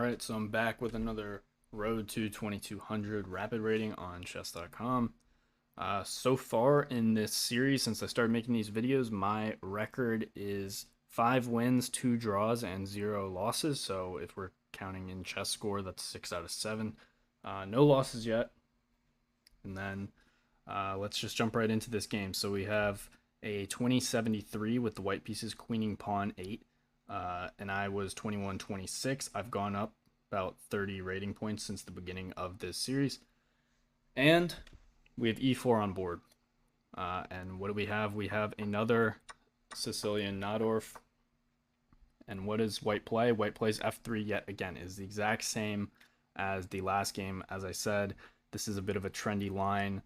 Alright, so I'm back with another Road to 2200 rapid rating on chess.com. So far in this series, since I started making these videos, my record is 5 wins, 2 draws, and 0 losses. So if we're counting in chess score, that's 6 out of 7. No losses yet. And then let's just jump right into this game. So we have a 2073 with the white pieces queening pawn 8. And I was 21-26. I've gone up about 30 rating points since the beginning of this series. And we have e4 on board. And what do we have? We have another Sicilian Najdorf. And what does white play? White plays f3 yet again. It is the exact same as the last game. As I said, this is a bit of a trendy line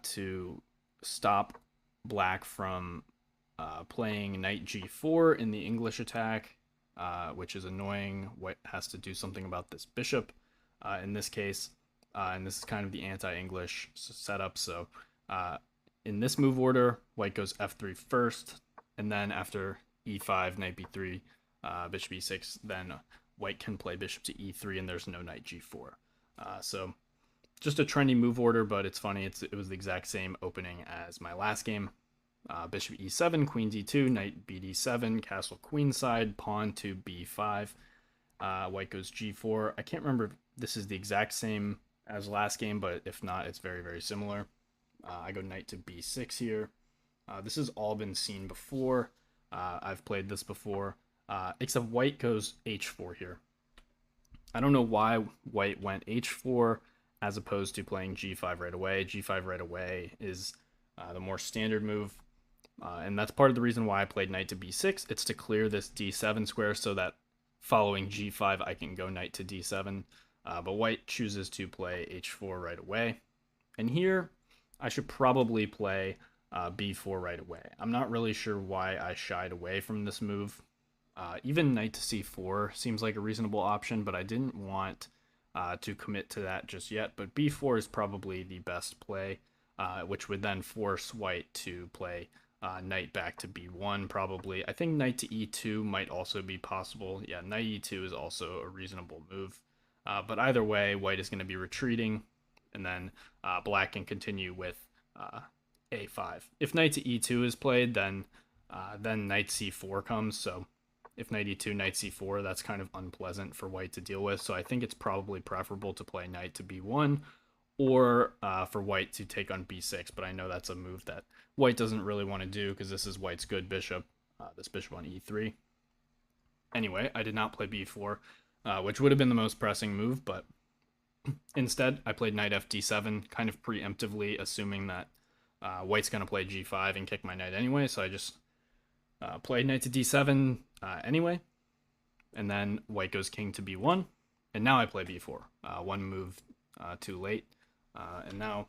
to stop black from playing knight g4 in the English attack, which is annoying. White has to do something about this bishop in this case, and this is kind of the anti-English setup. So in this move order, white goes f3 first, and then after e5, knight b3, bishop e6, then white can play bishop to e3, and there's no knight g4. So just a trendy move order, but it's funny. It was the exact same opening as my last game. Bishop e7, queen d2, knight bd7, castle queenside, pawn to b5. White goes g4. I can't remember if this is the exact same as last game, but if not, it's very, very similar. I go knight to b6 here. This has all been seen before. I've played this before, except white goes h4 here. I don't know why white went h4 as opposed to playing g5 right away. g5 right away is the more standard move. And that's part of the reason why I played knight to b6. It's to clear this d7 square so that following g5 I can go knight to d7. But white chooses to play h4 right away. And here I should probably play b4 right away. I'm not really sure why I shied away from this move. Even knight to c4 seems like a reasonable option, but I didn't want to commit to that just yet. But b4 is probably the best play, which would then force white to play knight back to b1 probably. I think knight to e2 might also be possible. Yeah, knight e2 is also a reasonable move. But either way, white is going to be retreating, and then black can continue with a5. If knight to e2 is played, then knight c4 comes. So if knight e2, knight c4, that's kind of unpleasant for white to deal with. So I think it's probably preferable to play knight to b1, or for white to take on b6, but I know that's a move that white doesn't really want to do because this is white's good bishop, this bishop on e3. Anyway, I did not play b4, which would have been the most pressing move, but instead I played knight fd7 kind of preemptively, assuming that white's going to play g5 and kick my knight anyway, so I just played knight to d7 anyway, and then white goes king to b1, and now I play b4, one move too late. And now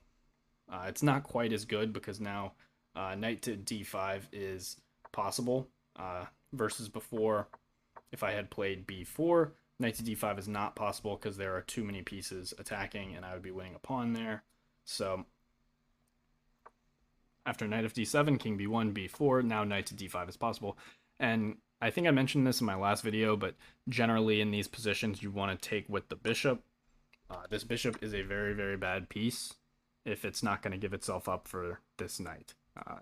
it's not quite as good because now knight to d5 is possible versus before. If I had played b4, knight to d5 is not possible because there are too many pieces attacking and I would be winning a pawn there. So after knight of d7, king b1, b4, now knight to d5 is possible. And I think I mentioned this in my last video, but generally in these positions you want to take with the bishop. This bishop is a very, very bad piece if it's not going to give itself up for this knight.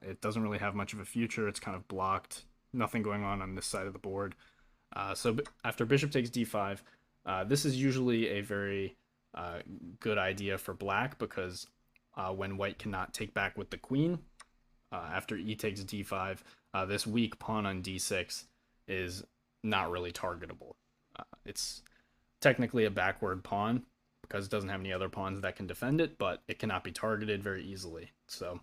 It doesn't really have much of a future. It's kind of blocked. Nothing going on this side of the board. So after bishop takes d5, this is usually a very good idea for black because when white cannot take back with the queen, after e takes d5, this weak pawn on d6 is not really targetable. It's technically a backward pawn, because it doesn't have any other pawns that can defend it, but it cannot be targeted very easily. So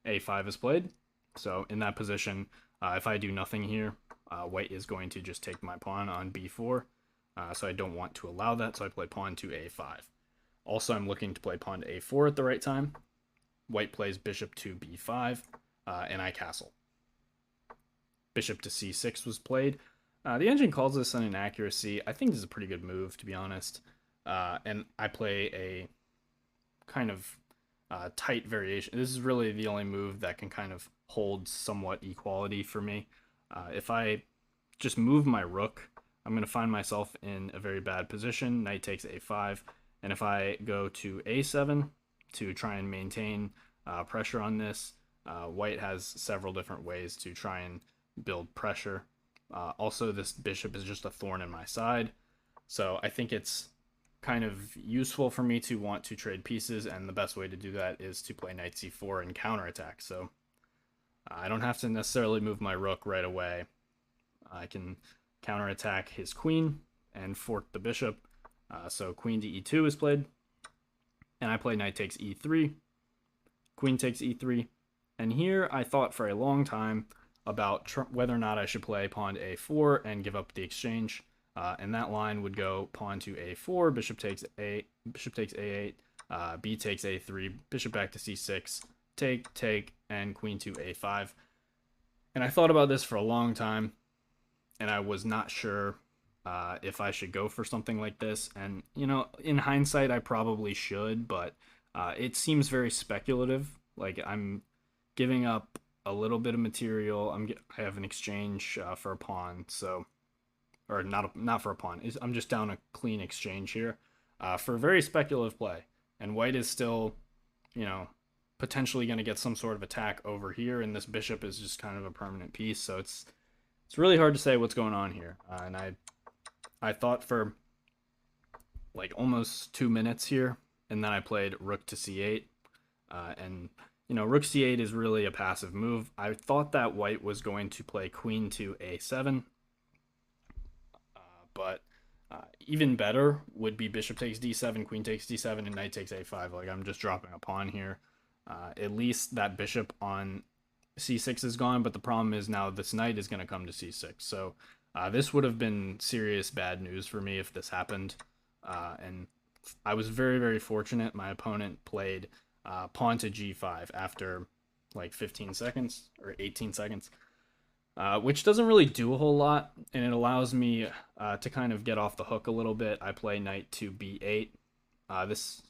a5 is played. So in that position, if I do nothing here, white is going to just take my pawn on b4. So I don't want to allow that, so I play pawn to a5. Also, I'm looking to play pawn to a4 at the right time. White plays bishop to b5, and I castle. Bishop to c6 was played. The engine calls this an inaccuracy. I think this is a pretty good move, to be honest. And I play a kind of tight variation. This is really the only move that can kind of hold somewhat equality for me. If I just move my rook I'm going to find myself in a very bad position. Knight takes a5, and if I go to a7 to try and maintain pressure on this, white has several different ways to try and build pressure. Also, this bishop is just a thorn in my side, so I think it's kind of useful for me to want to trade pieces, and the best way to do that is to play knight c4 and counterattack. So I don't have to necessarily move my rook right away. I can counterattack his queen and fork the bishop. So queen to e2 is played, and I play knight takes e3, queen takes e3, and here I thought for a long time about whether or not I should play pawn to a4 and give up the exchange. And that line would go pawn to a4, bishop takes a8, b takes a3, bishop back to c6, take, and queen to a5. And I thought about this for a long time, and I was not sure if I should go for something like this. And, you know, in hindsight, I probably should, but it seems very speculative. Like, I'm giving up a little bit of material. I have an exchange for a pawn, so... or not for a pawn. I'm just down a clean exchange here for very speculative play. And white is still, you know, potentially going to get some sort of attack over here, and this bishop is just kind of a permanent piece. So it's really hard to say what's going on here. And I thought for like almost 2 minutes here, and then I played rook to c8. And, you know, rook c8 is really a passive move. I thought that white was going to play queen to a7. But even better would be bishop takes d7, queen takes d7, and knight takes a5. Like, I'm just dropping a pawn here. At least that bishop on c6 is gone, but the problem is now this knight is going to come to c6. So this would have been serious bad news for me if this happened. And I was very, very fortunate. My opponent played pawn to g5 after like 15 seconds or 18 seconds. Which doesn't really do a whole lot, and it allows me to kind of get off the hook a little bit. I play knight to b8. This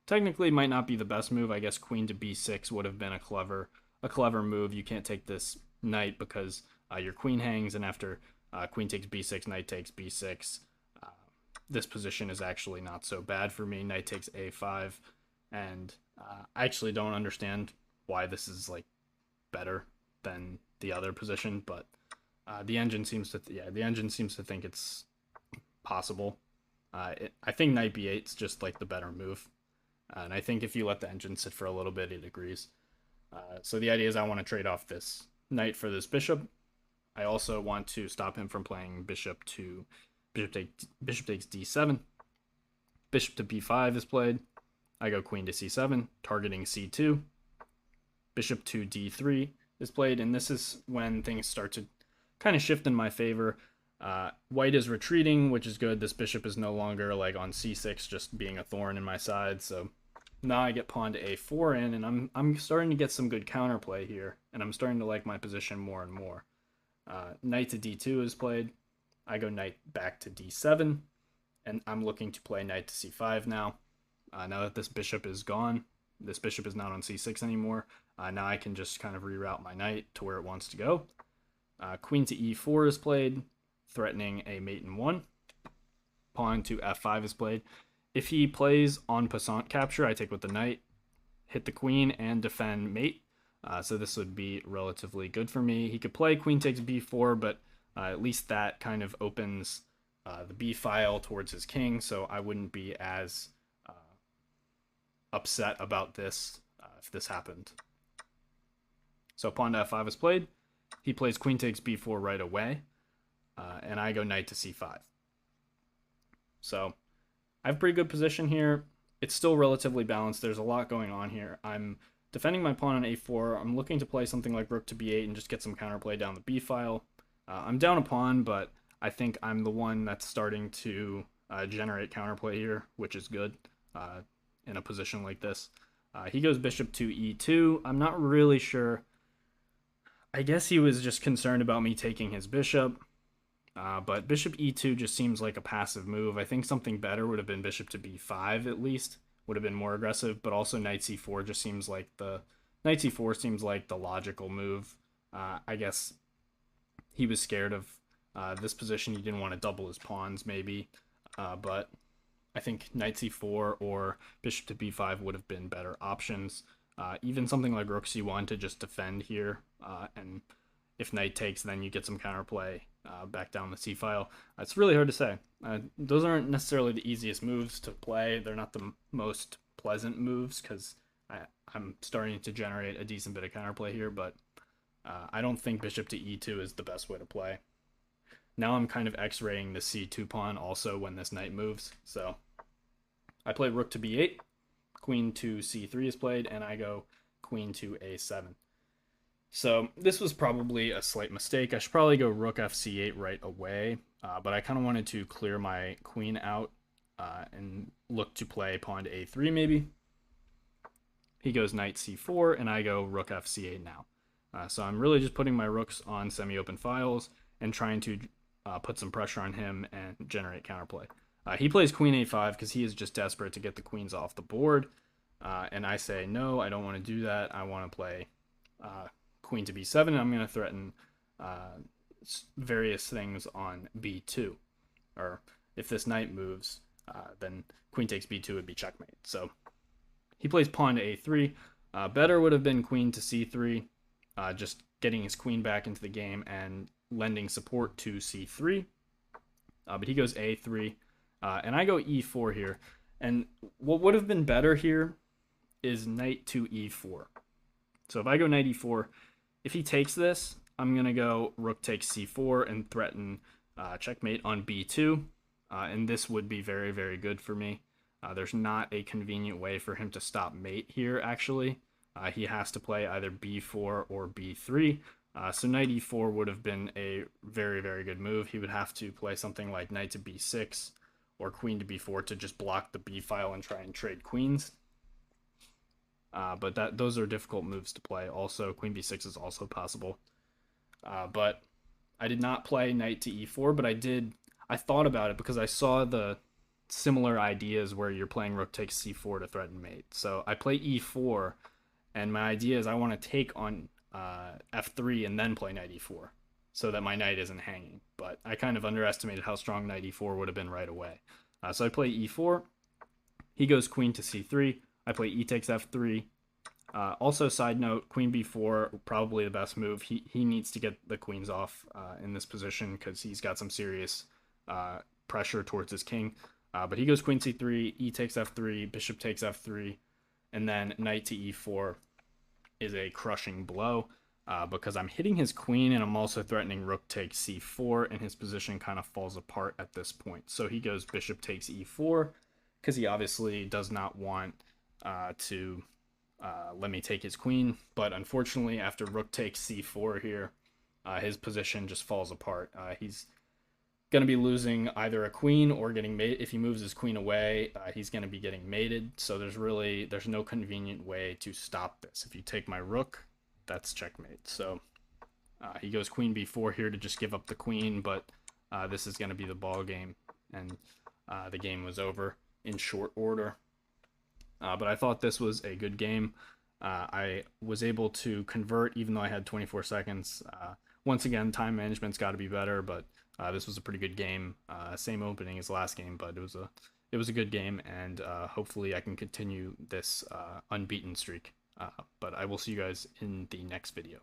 technically might not be the best move. I guess queen to b6 would have been a clever move. You can't take this knight because your queen hangs, and after queen takes b6, knight takes b6. This position is actually not so bad for me. Knight takes a5, and I actually don't understand why this is like better than the other position, but the engine seems to think it's possible. I think knight b8 is just like the better move, and I think if you let the engine sit for a little bit, it agrees. So the idea is I want to trade off this knight for this bishop. I also want to stop him from playing bishop takes d7. Bishop to b5 is played. I go queen to c7, targeting c2. Bishop to d3 is played, and this is when things start to kind of shift in my favor. White is retreating, which is good. This bishop is no longer like on c6 just being a thorn in my side. So now I get pawn to a4 in, and I'm starting to get some good counterplay here, and I'm starting to like my position more and more. Knight to d2 is played. I go knight back to d7, and I'm looking to play knight to c5 now. Now that this bishop is gone, this bishop is not on c6 anymore. Now I can just kind of reroute my knight to where it wants to go. Queen to e4 is played, threatening a mate in 1. Pawn to f5 is played. If he plays en passant capture, I take with the knight, hit the queen, and defend mate. So this would be relatively good for me. He could play queen takes b4, but at least that kind of opens the b file towards his king, so I wouldn't be as upset about this if this happened. So pawn to f5 is played. He plays queen takes b4 right away, and I go knight to c5. So I have a pretty good position here. It's still relatively balanced. There's a lot going on here. I'm defending my pawn on a4. I'm looking to play something like rook to b8 and just get some counterplay down the b file. I'm down a pawn, but I think I'm the one that's starting to generate counterplay here, which is good in a position like this. He goes bishop to e2. I'm not really sure. I guess he was just concerned about me taking his bishop, but bishop e2 just seems like a passive move. I think something better would have been bishop to b5 at least, would have been more aggressive, but also knight c4 just seems like the logical move. I guess he was scared of This position, you didn't want to double his pawns, maybe, but I think knight c4 or bishop to b5 would have been better options. Even something like rook c1 to just defend here, and if knight takes, then you get some counterplay back down the c file. It's really hard to say. Those aren't necessarily the easiest moves to play. They're not the most pleasant moves because I'm starting to generate a decent bit of counterplay here, but I don't think bishop to e2 is the best way to play. Now I'm kind of x-raying the c2 pawn also when this knight moves. So I play rook to b8, queen to c3 is played, and I go queen to a7. So this was probably a slight mistake. I should probably go rook fc8 right away, but I kind of wanted to clear my queen out and look to play pawn to a3 maybe. He goes knight c4, and I go rook fc8 now. So I'm really just putting my rooks on semi-open files and trying to put some pressure on him and generate counterplay. He plays queen a5 because he is just desperate to get the queens off the board. And I say, no, I don't want to do that. I want to play queen to b7, and I'm going to threaten various things on b2. Or if this knight moves, then queen takes b2 would be checkmate. So he plays pawn to a3. Better would have been queen to c3, just getting his queen back into the game and lending support to c3. But he goes a3, and I go e4 here. And what would have been better here is knight to e4. So if I go knight e4, if he takes this, I'm going to go rook takes c4 and threaten checkmate on b2. And this would be very, very good for me. There's not a convenient way for him to stop mate here, actually. He has to play either b4 or b3. So knight e4 would have been a very, very good move. He would have to play something like knight to b6 or queen to b4 to just block the b file and try and trade queens. But those are difficult moves to play. Also, queen b6 is also possible. But I did not play knight to e4, but I thought about it because I saw the similar ideas where you're playing rook takes c4 to threaten mate. So I play e4, and my idea is I want to take on f3 and then play knight e4 so that my knight isn't hanging. But I kind of underestimated how strong knight e4 would have been right away. So I play e4. He goes queen to c3. I play e takes f3. Also, side note, queen b4, probably the best move. He needs to get the queens off in this position because he's got some serious pressure towards his king. But he goes queen c3, e takes f3, bishop takes f3, and then knight to e4 is a crushing blow because I'm hitting his queen and I'm also threatening rook takes c4, and his position kind of falls apart at this point. So he goes bishop takes e4 because he obviously does not want to let me take his queen. But unfortunately, after rook takes c4 here, his position just falls apart. He's going to be losing either a queen or getting mated. If he moves his queen away, he's going to be getting mated. So there's no convenient way to stop this. If you take my rook, that's checkmate. So he goes queen b4 here to just give up the queen, but this is going to be the ball game, and the game was over in short order. But I thought this was a good game. I was able to convert even though I had 24 seconds. Once again, time management's got to be better, but this was a pretty good game. Same opening as last game, but it was a good game, and hopefully I can continue this unbeaten streak. But I will see you guys in the next video.